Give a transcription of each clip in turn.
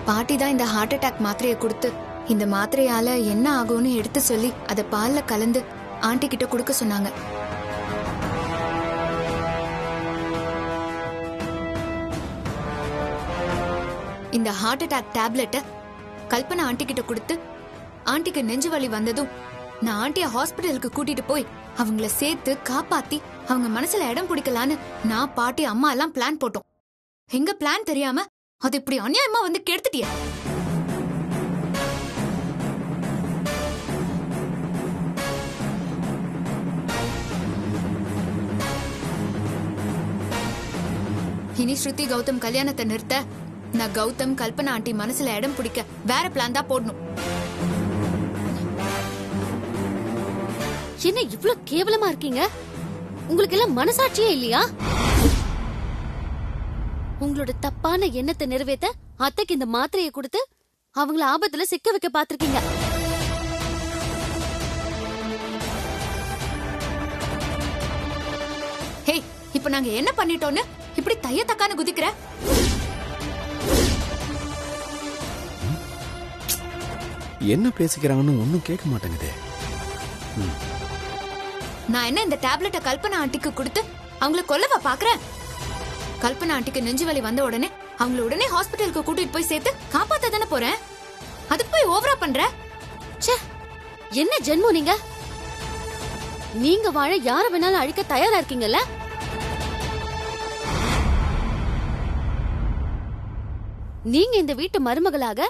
பாட்டி தான் இந்த ஹார்ட் அட்டாக் மாத்திரையை கொடுத்து இந்த மாத்திரையால என்ன ஆகும்னு எடுத்து சொல்லி அதை பால்ல கலந்து ஆண்டி கிட்ட கொடுக்க சொன்னாங்க. இந்த ஹார்ட் அட்டாக் டேப்லெட்டை கல்பனா ஆண்டி கிட்ட கொடுத்து ஆண்டிக்கு நெஞ்சு வலி வந்ததும் நான் ஆண்டிய ஹாஸ்பிட்டலுக்கு கூட்டிட்டு போய் அவங்கள சேர்த்து காப்பாத்தி அவங்க மனசுல இடம் பிடிக்கலான்னு நான் பாட்டி அம்மா எல்லாம் பிளான் போட்டோம். எங்க பிளான் தெரியாம அது இப்படி அநியாயமா வந்து கெடுத்துட்டிய. இனி ஸ்ருதி கௌதம் கல்யாணத்தை நிறுத்த நான் கௌதம் கல்பனா ஆண்டி மனசுல இடம் பிடிக்க வேற பிளான் தான் போடணும். என்ன இவ்ளோ கேவலமா இருக்கீங்க? உங்களுக்கு எல்லாம் மனசாட்சியே இல்லையா? உங்களோட தப்பான எண்ணத்தை நிறைவேற்ற அத்தைக்கு இந்த மாத்திரையை கொடுத்து அவங்கள ஆபத்துல சிக்க வைக்க பாத்திருக்கீங்க. ஹே, இப்ப நாங்க என்ன பண்ணிட்டோன்னு இப்படி தைய தக்கான்னு குதிக்கிற? என்ன பேசிக்கிறாங்கன்னு ஒன்னும் கேட்க மாட்டேங்குதே. நான் என்ன இந்த டேப்லெட்டை கல்பனா ஆண்டிக்கு கொடுத்து அவங்கள கொல்லவா பாக்குறேன்? கல்பனா ஆண்டிக்கு நெஞ்சு வலி வந்த உடனே அவங்கள உடனே ஹாஸ்பிட்டலுக்கு கூட்டிட்டு போய் சேர்த்து காப்பாத்த தானே போறேன். அதுக்கு போய் ஓவரா பண்ற. என்ன ஜென்மம் நீங்க? நீங்க வாழ யார வேணாலும் அழிக்க தயாரா இருக்கீங்கல்ல? நீங்க இந்த வீட்டு மருமகளாக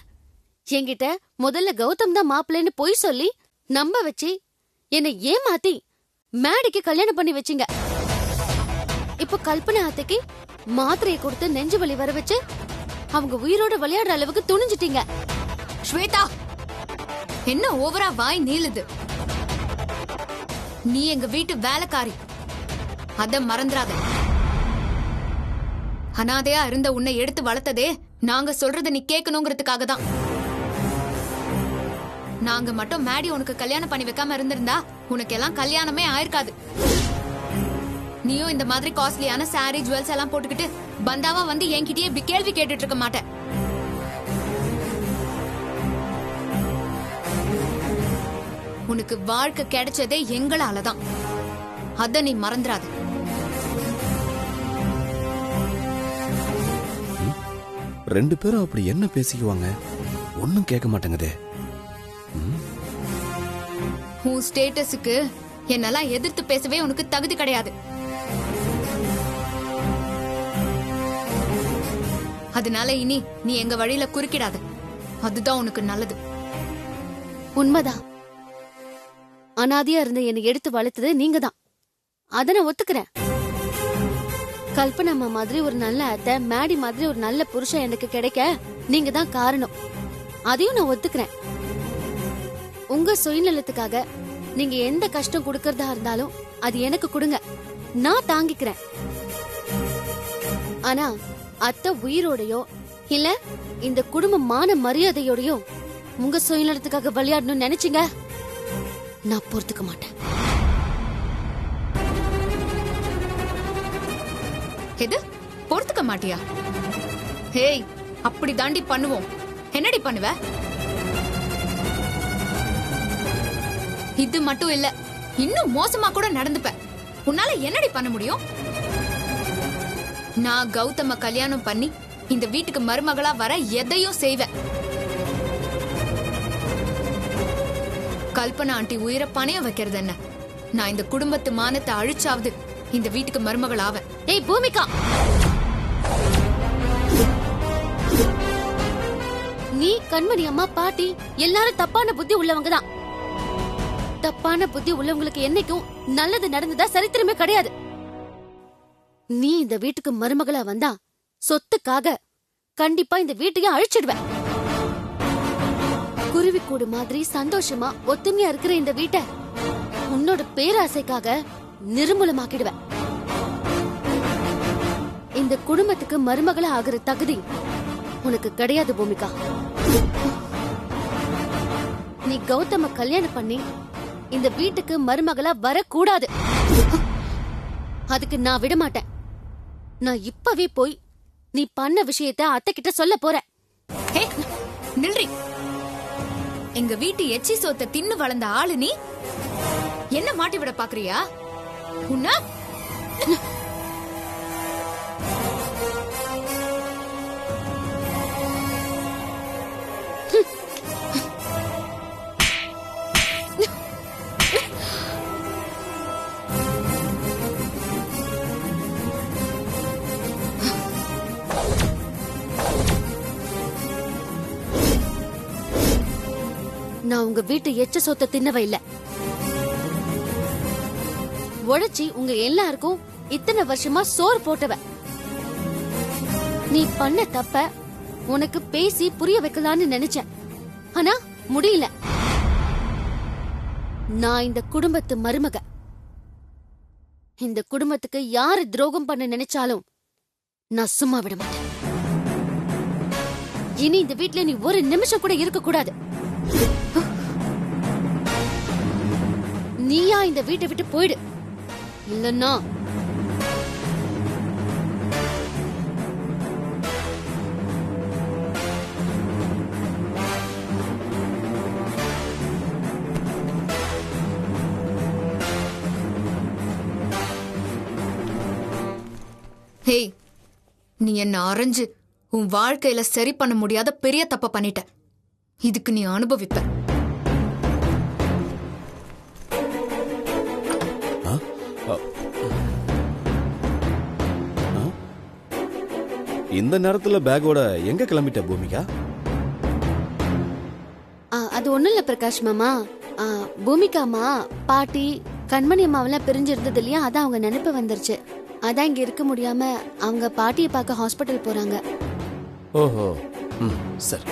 என்கிட்ட முதல்ல கௌதம் தான் மாப்பிள்ளைன்னு பொய் சொல்லி நம்ப வச்சு என்னை ஏமாத்தி மேடிக்கு கல்யாணம் பண்ணி வச்சீங்க. இப்ப கல்பனா அத்தைக்கு மாத்திரையை கொடுத்து நெஞ்சு வலி வர வச்சு அவங்க உயிரோட விளையாடுற அளவுக்கு துணிஞ்சிட்டீங்க. ஸ்வேதா, என்ன ஓவரா வாய் நீளுது? நீ எங்க வீட்டு வேலைக்காரி, அத மறந்துடாத. அனாதையா இருந்த உன்னை எடுத்து வளர்த்ததே நாங்க சொல்றத நீ கேட்கணுங்கிறதுக்காக தான். நாங்க மட்டும் மேடி உனக்கு கல்யாணம் பண்ணி வைக்காம இருந்திருந்தா உனக்கு எல்லாம் கல்யாணமே ஆயிருக்காது. நீயும் இந்த மாதிரி காஸ்ட்லியான சாரி ஜுவல்ஸ் எல்லாம் போட்டுக்கிட்டு பந்தாவா வந்து என்கிட்டயே இப்படி கேள்வி கேட்டுட்டு இருக்க மாட்டேன். உனக்கு வாழ்க்கை கிடைச்சதே எங்களாலதான், அத நீ மறந்துடாத. ரெண்டு பேரும் அப்படி என்ன பேசிக்குவாங்க? ஒன்னும் கேட்க மாட்டேங்குதே. உன் ஸ்டேட்டஸுக்கு என்னெல்லாம் எதிர்த்து பேசவே உனக்கு தகுதி கிடையாது. அதனால இனி நீ எங்க வழியில குறுக்கிடாத, அதுதான் உனக்கு நல்லது. உண்மைதான், அனாதையா இருந்த என்னை எடுத்து வளர்த்தது நீங்க தான், அத நான் ஒத்துக்கிறேன். கல்பனா மாதிரி ஒரு நல்ல அத்தை, மேடி மாதிரி ஒரு நல்ல புருஷன் எனக்கு கிடைக்க நீங்க தான் காரணம், அதையும் நான் ஒத்துக்கிறேன். உங்க சுயநலத்துக்காக நீங்க எந்த கஷ்டம் கொடுக்கறதா இருந்தாலும் அது எனக்கு கொடுங்க, நான் தாங்கிக்கிறேன். ஆனா அத்தை உயிரோடையோ இல்ல இந்த குடும்ப மான மரியாதையோடையோ உங்க சுயநலத்துக்காக விளையாடணும்னு நினைச்சீங்க, நான் பொறுத்துக்க மாட்டேன். எது பொறுத்துக்க மாட்டியா? ஹேய், அப்படி தாண்டி பண்ணுவோம். என்னடி பண்ணுவ? இது மட்டும் இல்ல, இன்னும் மோசமா கூட நடந்துப்ப. உன்னால என்னடி பண்ண முடியும்? நான் கௌதம கல்யாணம் பண்ணி இந்த வீட்டுக்கு மருமகளா வர எதையும் செய்வேன். கல்பனா ஆண்டி உயிரை பணைய வைக்கிறது என்ன? நான் இந்த குடும்பத்து மானத்தை அழிச்சாவது இந்த வீட்டுக்கு மருமகள் ஆவேன். ஏய் பூமிகா, நீ கண்மணி அம்மா பாட்டி எல்லாரும் தப்பான புத்தி உள்ளவங்க தான். தப்பான புத்தி உள்ளவங்களுக்கு என்னைக்கும் நல்லது நடந்ததா சரித்திரமே கிடையாது. நீ இந்த வீட்டுக்கு மருமகளா வந்தா சொத்துக்காக கண்டிப்பா இந்த வீட்டையும் அழிச்சிடுவேன். குருவிக்கூடு மாதிரி சந்தோஷமா ஒத்துமையா இருக்கிற இந்த வீட்டை உன்னோட பேராசைக்காக நிர்மூலமாக்கிடுவேன். இந்த குடும்பத்துக்கு மருமகளா ஆகிற தகுதி உனக்கு கிடையாது பூமிகா. நீ கௌதம கல்யாணம் பண்ணி இந்த வீட்டுக்கு மருமகளா வரக்கூடாது. அதுக்கு நான் விட மாட்டேன். நான் இப்பவே போய் நீ பண்ண விஷயத்த அத்தை கிட்ட சொல்ல போறேன். எங்க வீட்டு எச்சி சோத்த தின்னு வளர்ந்த ஆளு நீ என்ன மாட்டி விட பாக்குறியா? உன்ன நான் உங்க வீட்டு எச்ச சொத்தை தின்னவ இல்ல. உழைச்சி உங்க எல்லாருக்கும் இத்தனை வருஷமா சோறு போட்டவ. நீ பண்ண தப்ப உனக்கு பேசி புரிய வைக்கலான்னு நினைச்சேன். ஆனா முடியல. நான் இந்த குடும்பத்து மருமக. இந்த குடும்பத்துக்கு யாரு துரோகம் பண்ண நினைச்சாலும் நான் சும்மா விட மாட்டேன். இனி இந்த வீட்ல நீ ஒரு நிமிஷம் கூட இருக்க கூடாது. நீயா இந்த வீட்டை விட்டு போயிடு. இல்லன்னா ஹே, நீ என்ன அரைஞ்சு உன் வாழ்க்கையில சரி பண்ண முடியாத பெரிய தப்ப பண்ணிட்ட. இதுக்கு நீ அனுபவிப்ப. இந்த நேரத்துல பேக்கோட எங்க கிளம்பிட்ட பூமிகா? அது ஒண்ணும் இல்ல பிரகாஷ் மாமா. பூமிகா அம்மா, பாட்டி, கண்மணி அம்மாவெல்லாம் பிரிஞ்சு இருந்தது இல்லையா, அதான் அவங்க நினைப்பு வந்துருச்சு. அதான் இங்க இருக்க முடியாம அவங்க பாட்டியை பார்க்க ஹாஸ்பிட்டல் போறாங்க. ஓஹோ, சரி.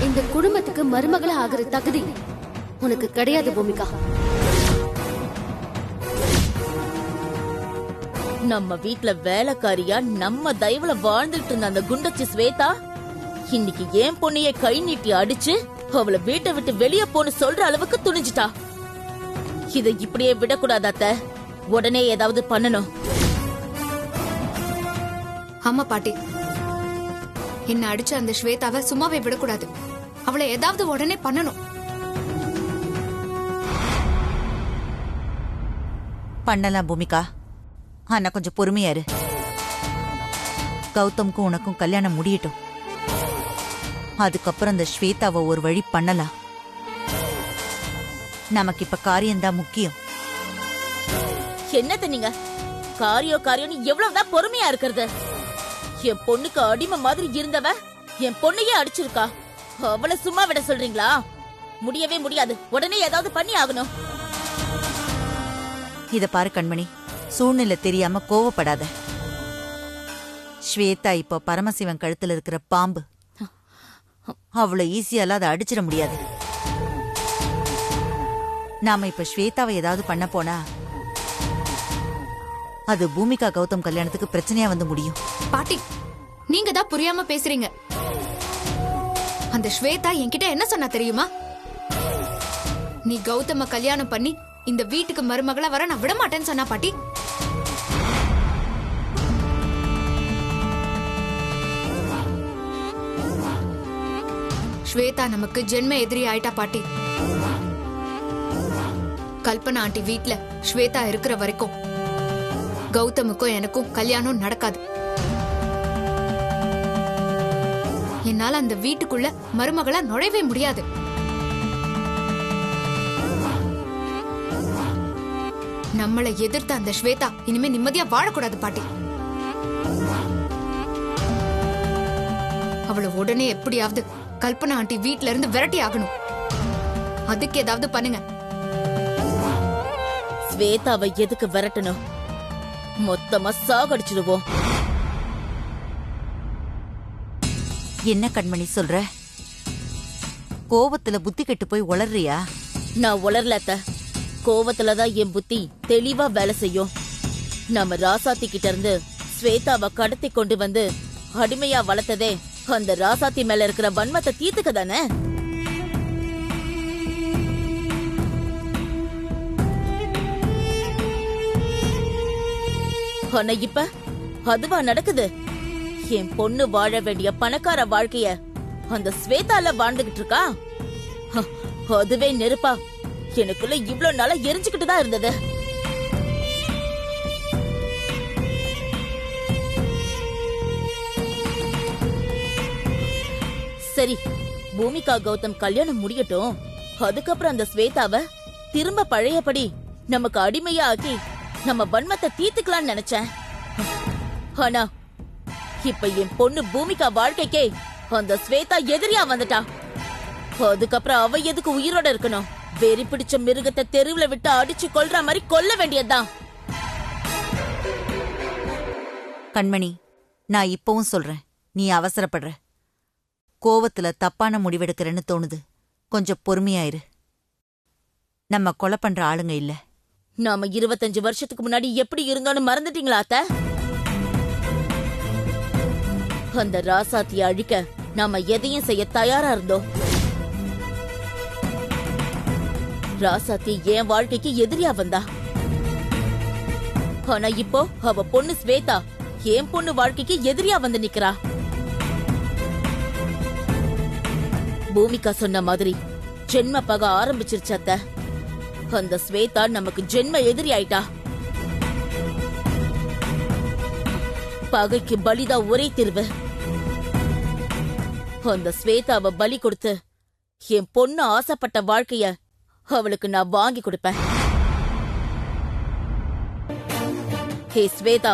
இந்த குடும்பத்துக்கு மருமகளா ஆகிற தகுதி உனக்கு கிடையாது பூமிகா. நம்ம வீட்ல வேலைக்காரியா நம்ம தயவுல வாழ்ந்துட்டு இருந்த அந்த குண்டச்சி ஸ்வேதா இன்னைக்கு ஏன் பொண்ணைய கை நீட்டி அடிச்சு அவளை வீட்டை விட்டு வெளியே போன்னு சொல்ற அளவுக்கு துணிஞ்சிட்டா. இதை இப்படியே விடக்கூடாது அத்தை. உடனே ஏதாவது பண்ணணும். ஆமா பாட்டி, என்ன அடிச்ச அந்த ஸ்வேதாவை சும்மாவே விடக்கூடாது. அவளை ஏதாவது உடனே பண்ணணும். பண்ணலாம் பூமிகா, ஆனா கொஞ்சம் பொறுமையா இரு. கௌதம்க்கும் உனக்கும் கல்யாணம் முடியட்டும். அதுக்கப்புறம் அந்த ஸ்வேதாவை ஒரு வழி பண்ணலாம். நமக்கு இப்ப காரியம்தான் முக்கியம். என்னத்த நீங்க காரியம் எவ்வளவுதான் பொறுமையா இருக்கிறது? என் பொண்ணுக்கு அடிமை மாதிரி இருந்தவ என் பொண்ணையே அடிச்சிருக்கா. அவளை சும்மா விட சொல்றீங்களா? முடியவே முடியாது. உடனே ஏதாவது பண்ணி ஆகணும். இத பாரு கண்மணி, சூழ்நிலை தெரியாம கோவப்படாத. ஸ்வேதா இப்போ பரமசிவன் கழுத்துல இருக்கிற பாம்பு. அவ்வளவு ஈஸியால அதை அடிச்சிட முடியாது. நாம இப்ப ஸ்வேதாவை ஏதாவது பண்ண போனா அது பூமிகா கௌதம் கல்யாணத்துக்கு பிரச்சனையா வந்து முடியும். பாட்டி, நீங்க தான் புரியாம பேசுறீங்க. அந்த ஸ்வேதா என்கிட்ட என்ன சொன்னா தெரியுமா? நீ கௌதம கல்யாணம் பண்ணி இந்த வீட்டுக்கு மருமகளா வர நான் விட மாட்டேன்னு சொன்னா பாட்டி. ஸ்வேதா நமக்கு ஜென்ம எதிரி ஆயிட்டா பாட்டி. கல்பனா ஆண்டி வீட்ல ஸ்வேதா இருக்கிற வரைக்கும் கௌதமுக்கும் எனக்கும் கல்யாணம் நடக்காது. என்னால அந்த வீட்டுக்குள்ள மருமகளா நுழையவே முடியாது. நம்மளை எதிர்த்த அந்த ஸ்வேதா இனிமே நிம்மதியா வாழக்கூடாது பாட்டி. அவளை உடனே எப்படியாவது கல்பனா ஆண்டி வீட்ல இருந்து விரட்டி ஆகணும். அதுக்கு ஏதாவது பண்ணுங்க. ஸ்வேதாவை எதுக்கு விரட்டணும்? மொத்தமா சாகடிச்சிடுவோம். என்ன கண்மணி சொல்ற? கோவத்துல புத்தி கெட்டு போய் உளறியா? நான் உளரல அத்த. கோவத்துலதான் என் புத்தி தெளிவா வேலை செய்யும். நம்ம ராசாத்தி கிட்ட இருந்து ஸ்வேதாவை கடத்தி கொண்டு வந்து அடிமையா வளர்த்ததே அந்த ராசாத்தி மேல இருக்கிற வன்மத்தை தீர்த்துக்க தானே. ஆனா இப்ப அதுவா நடக்குது? என் பொண்ணு வாழ வேண்டிய பணக்கார வாழ்க்கைய அந்த ஸ்வேதால வாழ்ந்துகிட்டு இருக்கா. அதுவே நெருப்பா எனக்குள்ள இவ்வளவு நாளா எரிஞ்சுக்கிட்டு தான் இருந்தது. சரி, பூமிகா கௌதம் கல்யாணம் முடியட்டும். அதுக்கப்புறம் அந்த ஸ்வேதாவை திரும்ப பழையபடி நமக்கு அடிமையா ஆக்கி நம்ம வன்மத்தை தீர்த்துக்கலாம்னு நினைச்சேன். ஆனா இப்ப என் பொண்ணு பூமிகா வாழ்க்கைக்கே அந்த ஸ்வேதா எதிரியா வந்துட்டா. அதுக்கப்புறம் அவ எதுக்கு உயிரோட இருக்கணும்? வெறி பிடிச்ச மிருகத்தை தெருவுல விட்டு அடிச்சு கொல்ற மாதிரி கொல்ல வேண்டியதுதான். கண்மணி, நான் இப்பவும் சொல்றேன், நீ அவசரப்படுற. கோவத்துல தப்பான முடிவெடுக்கிறேன்னு தோணுது. கொஞ்சம் பொறுமையாயிரு. நம்ம கொலை பண்ற ஆளுங்க இல்ல. நாம 25 வருஷத்துக்கு முன்னாடி எப்படி இருந்தோன்னு மறந்துட்டீங்களா அத்த? அந்த ராசாத்திய அழிக்க நாம எதையும் செய்ய தயாரா இருந்தோம். ராசாத்தி என் வாழ்க்கைக்கு எதிரியா வந்தா. ஆனா இப்போ அவ பொண்ணு ஸ்வேதா என் பொண்ணு வாழ்க்கைக்கு எதிரியா வந்து நிக்கிறா. பூமிகா சொன்ன மாதிரி ஜென்ம பகை ஆரம்பிச்சிருச்சு அத்த. அந்த ஸ்வேதா நமக்கு ஜென்ம எதிரி ஆயிட்டா. பகைக்கு பலிதான் ஒரே தீர்வு. அந்த ஸ்வேதாவை பலி கொடுத்து என் பொண்ணு ஆசைப்பட்ட வாழ்க்கைய அவளுக்கு நான் வாங்கி கொடுப்பேன். ஹே ஸ்வேதா,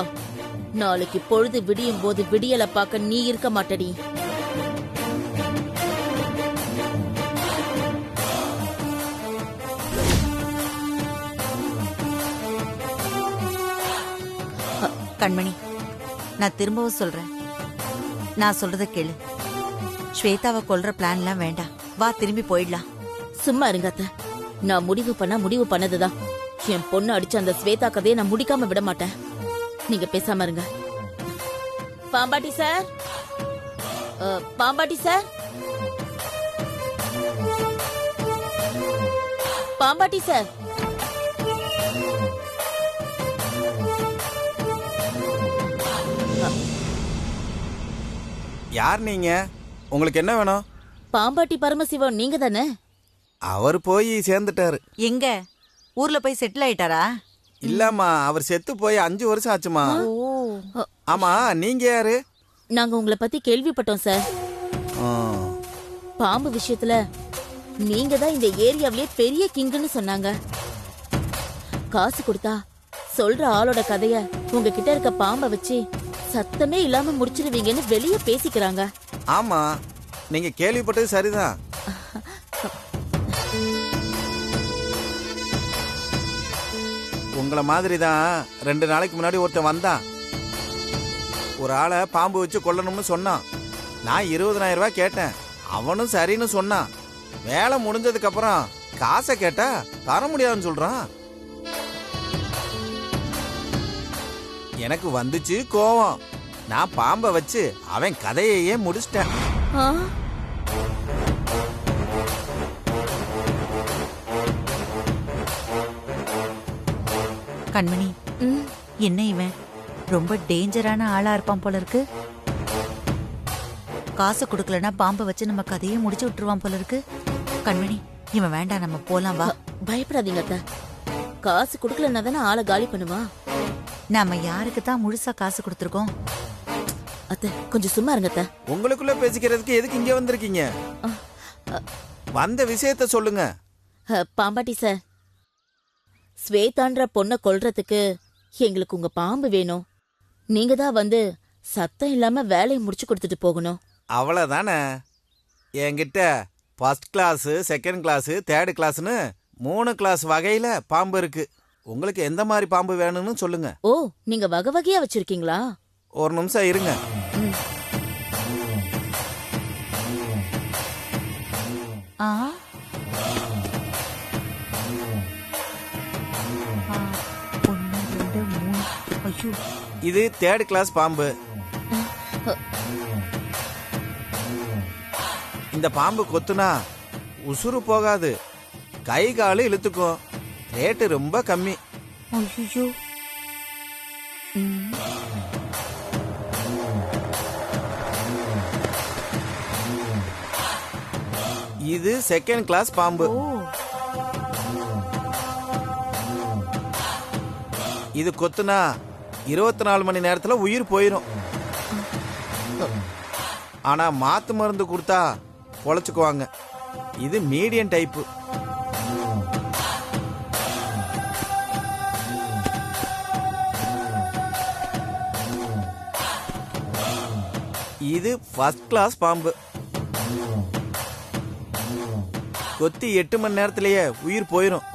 நாளைக்கு பொழுது விடியும் போது விடியல பார்க்க நீ இருக்க மாட்டடி. கண்மணி, நான் திரும்பவும் சொல்றேன், நான் சொல்றத கேளு. ஸ்வேதாவை கொல்ற பிளான்லாம் வேண்டாம். வா, திரும்பி போயிடலாம். சும்மா இருங்க அத்த. நான் முடிவு பண்ணதுதான். என் பொண்ணு அடிச்ச அந்த ஸ்வேதா கதையை நான் முடிக்காம விட மாட்டேன். நீங்க பேசாம இருங்க. பாம்பாட்டி சார், பாம்பாட்டி சார், பாம்பாட்டி சார். யார் நீங்க? உங்களுக்கு என்ன வேணும்? பாம்பாட்டி பரமசிவம் நீங்க தானே? அவர் போய் சேர்ந்துட்டாரு. எங்க? ஊர்ல போய் செட்டில் ஆயிட்டாரா? இல்லம்மா, அவர் செத்து போய் 5 வருஷம் ஆச்சுமா. ஆமா, நீங்க யாரு? நாங்க உங்களை பத்தி கேள்விப்பட்டோம் சார். பாம்பு விஷயத்துல நீங்க தான் இந்த ஏரியாவிலே பெரிய கிங்குன்னு சொன்னாங்க. காசு கொடுத்தா சொல்ற ஆளோட கதைய உங்ககிட்ட இருக்க பாம்பை வச்சு சத்தமே இல்லாம முடிச்சிருவீங்கன்னு வெளியே பேசிக்கிறாங்க. ஆமா, நீங்க கேள்விப்பட்டது சரிதான். உங்களை மாதிரி தான் 2 நாளைக்கு முன்னாடி ஒருத்தன் வந்தான். ஒரு ஆளை பாம்பு வச்சு கொல்லணும்னு சொன்னான். நான் 20,000 ரூபாய் கேட்டேன். அவனும் சரின்னு சொன்னான். வேலை முடிஞ்சதுக்கு அப்புறம் காசை கேட்டா தர முடியாதுன்னு சொல்றான். எனக்கு வந்துச்சு கோவம். நான் பாம்பை வச்சு அவன் கதையையே முடிச்சிட்டேன். கண்மணி, என்ன இவன் ரொம்ப டேஞ்சரான ஆளா இருப்பான் போல இருக்கு. காசு கொடுக்கலன்னா பாம்பை வச்சு நம்ம கதையே முடிச்சு விட்டுருவான் போல இருக்கு. கண்மணி, இவன் வேண்டாம், நம்ம போலாம். வா. பயப்படாதீங்க அத்த. காசு கொடுக்கலன்னா தானே ஆளை காலி பண்ணுவா. நாம யாருக்கு தான் முழுசா காசு கொடுத்துருக்கோம்? அத்த கொஞ்சம் சும்மா இருங்க அத்த. உங்களுக்குள்ள பேசிக்கிறதுக்கு எதுக்கு இங்க வந்திருக்கீங்க? வந்த விஷயத்த சொல்லுங்க. பாம்பாட்டி சார், ஸ்வேதான்ற பொண்ணை கொல்றதுக்கு எங்களுக்கு உங்க பாம்பு வேணும். நீங்க தான் வந்து சத்தம் இல்லாம வேலையை முடிச்சு கொடுத்துட்டு போகணும். அவ்வளவுதானே. என்கிட்ட 1st class, 2nd class, 3rd கிளாஸ்னு 3 class வகையில பாம்பு இருக்கு. உங்களுக்கு எந்த மாதிரி பாம்பு வேணும்னு சொல்லுங்க. ஓ, நீங்க வகை வகையா வச்சிருக்கீங்களா? ஒரு நிமிஷம் இருங்க. இது 3rd கிளாஸ் பாம்பு. இந்த பாம்பு கொத்துனா உசுறு போகாது, கை காலு இழுத்துக்கும். ரேட்டு ரொம்ப கம்மி. ஐயோ. இது 2nd கிளாஸ் பாம்பு. இது கொத்துனா 24 மணி நேரத்துல உயிர் போயிரும். ஆனா மாத்து மருந்து கொடுத்தா பொழைச்சுக்குவாங்க. இது மீடியம் டைப்பு. இது 1st கிளாஸ் பாம்பு. கொத்தி 8 மணி நேரத்திலேயே உயிர் போயிரும்.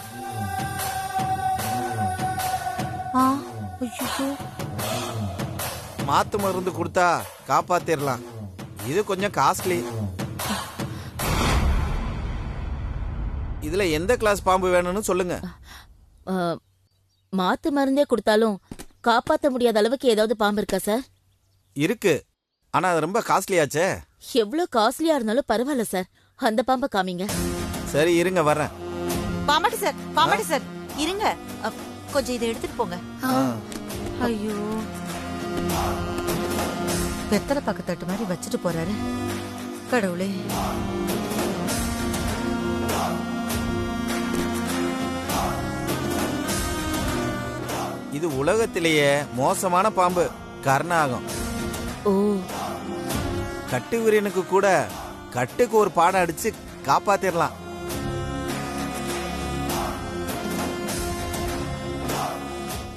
மாத்து மருந்து கொடுத்தா காப்பாத்திரலாம். இது கொஞ்சம் காஸ்ட்லி. இதுல எந்த கிளாஸ் பாம்பு வேணும்னு சொல்லுங்க. மாத்து மருந்தே கொடுத்தாலும் காப்பாத்த முடியாத அளவுக்கு ஏதாவது பாம்பு இருக்கா சார்? இருக்கு, ஆனா அது ரொம்ப காஸ்ட்லியாச்சே. எவ்வளவு காஸ்ட்லியா இருந்தாலும் பரவாயில்ல சார், அந்த பாம்பை காமிங்க. சரி இருங்க வர்றேன். பாமாட்டி சார் இருங்க, கொஞ்சம் இதை எடுத்துட்டு போங்க. ஐயோ, வெத்தலை பாக்கு தட்டு மாதிரி வச்சுட்டு போறாரு. கடவுளே. இது உலகத்திலேயே மோசமான பாம்பு, கர்நாகம். ஓ, கட்டு வீரனுக்கு கூட கட்டுக்கு ஒரு பாடம் அடிச்சு காப்பாத்திரலாம்.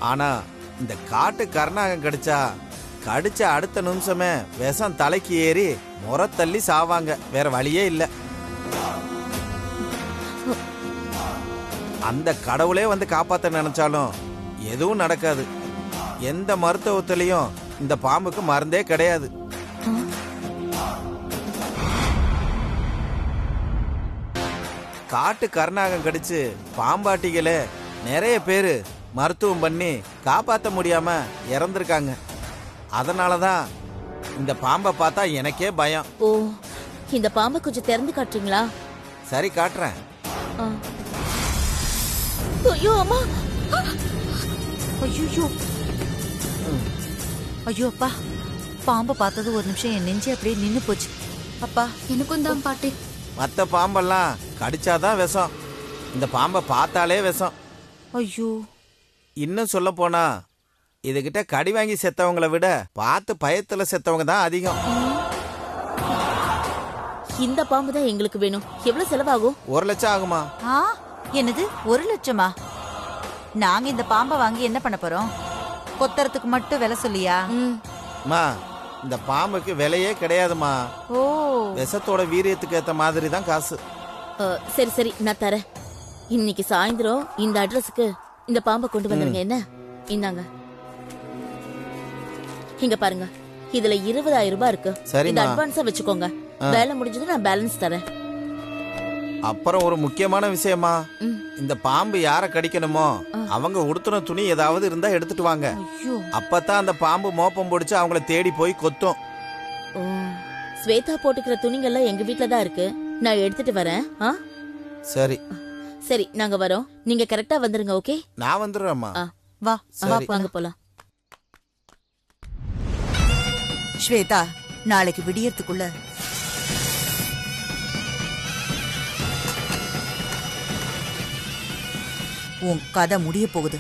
ஆனா இந்த காட்டு கர்நாகம் கடிச்ச அடுத்த நிமிஷமே விஷம் தலைக்கு ஏறி முறத்தள்ளி சாவாங்க. வேற வழியே இல்ல. அந்த கடவுளே வந்து காப்பாத்த நினைச்சாலும் எதுவும் நடக்காது. எந்த மருத்துவத்திலையும் இந்த பாம்புக்கு மருந்தே கிடையாது. காட்டு கர்நாகம் கடிச்சு பாம்பாட்டிகளே நிறைய பேரு மருத்துவம் பண்ணி காப்பாற்ற முடியாம இறந்திருக்காங்க. அதனாலதான் இந்த பாம்பை பார்த்தா எனக்கே பயம். ஓ, இந்த பாம்பை கொஞ்சம் திறந்து காட்டுறீங்களா? சரி காட்டுறேன். ஐயோ அம்மா, ஐயோ ஐயோ அப்பா, பாம்பை பார்த்தது ஒரு நிமிஷம் என் நெஞ்சு அப்படியே நின்னு போச்சு. அப்பா, எனக்கும் தான் பாட்டி. மற்ற பாம்பெல்லாம் கடிச்சாதான் விஷம், இந்த பாம்பை பார்த்தாலே விஷம். ஐயோ, இன்னும் சொல்ல போனா இதுகிட்ட கடி வாங்கி செத்தவங்களை விட பார்த்து பயத்துல செத்தவங்க தான் அதிகம். இந்த பாம்பு தான் எங்களுக்கு வேணும். எவ்வளவு செலவாகும்? 1 லட்சம் ஆகுமா? என்னது 1 லட்சமா? நாங்க இந்த பாம்பை வாங்கி என்ன பண்ண போறோம்? கொத்தறதுக்கு மட்டும் விலை சொல்லியா? மா, இந்த பாம்புக்கு விலையே கிடையாதுமா. ஓ, விஷத்தோட வீரியத்துக்கு ஏத்த மாதிரி தான் காசு. சரி சரி, நான் தரேன். இன்னைக்கு சாயந்தரம் இந்த அட்ரஸுக்கு இந்த பாம்பை கொண்டு வந்துருங்க. என்ன, இந்தாங்க. இங்க பாருங்க, இதுல 20,000 ரூபாய் இருக்கு. சரிம்மா. இது அட்வான்ஸா வச்சுக்கோங்க. வேலை முடிஞ்சது நான் பேலன்ஸ் தரேன். அப்புறம் ஒரு முக்கியமான விஷயமா, இந்த பாம்பு யார கடிக்கணுமோ அவங்க உடுத்துன துணி ஏதாவது இருந்தா எடுத்துட்டு வாங்க. அப்பதான் அந்த பாம்பு மோப்பம் பிடிச்சு அவங்கள தேடி போய் கொத்தும். ஓ, ஸ்வேதா போட்டுக்கிற துணிங்கெல்லாம் எங்க வீட்ல தான் இருக்கு. நான் எடுத்துட்டு வரேன். சரி சரி, நாங்க வரோம். நீங்க கரெக்டா வந்துருங்க. ஓகே, நான் வந்துடுறேம்மா. வா வா, வாங்க போலாம். ஸ்வேதா, நாளைக்கு விடியறதுக்குள்ள உன் கதை முடிய போகுது.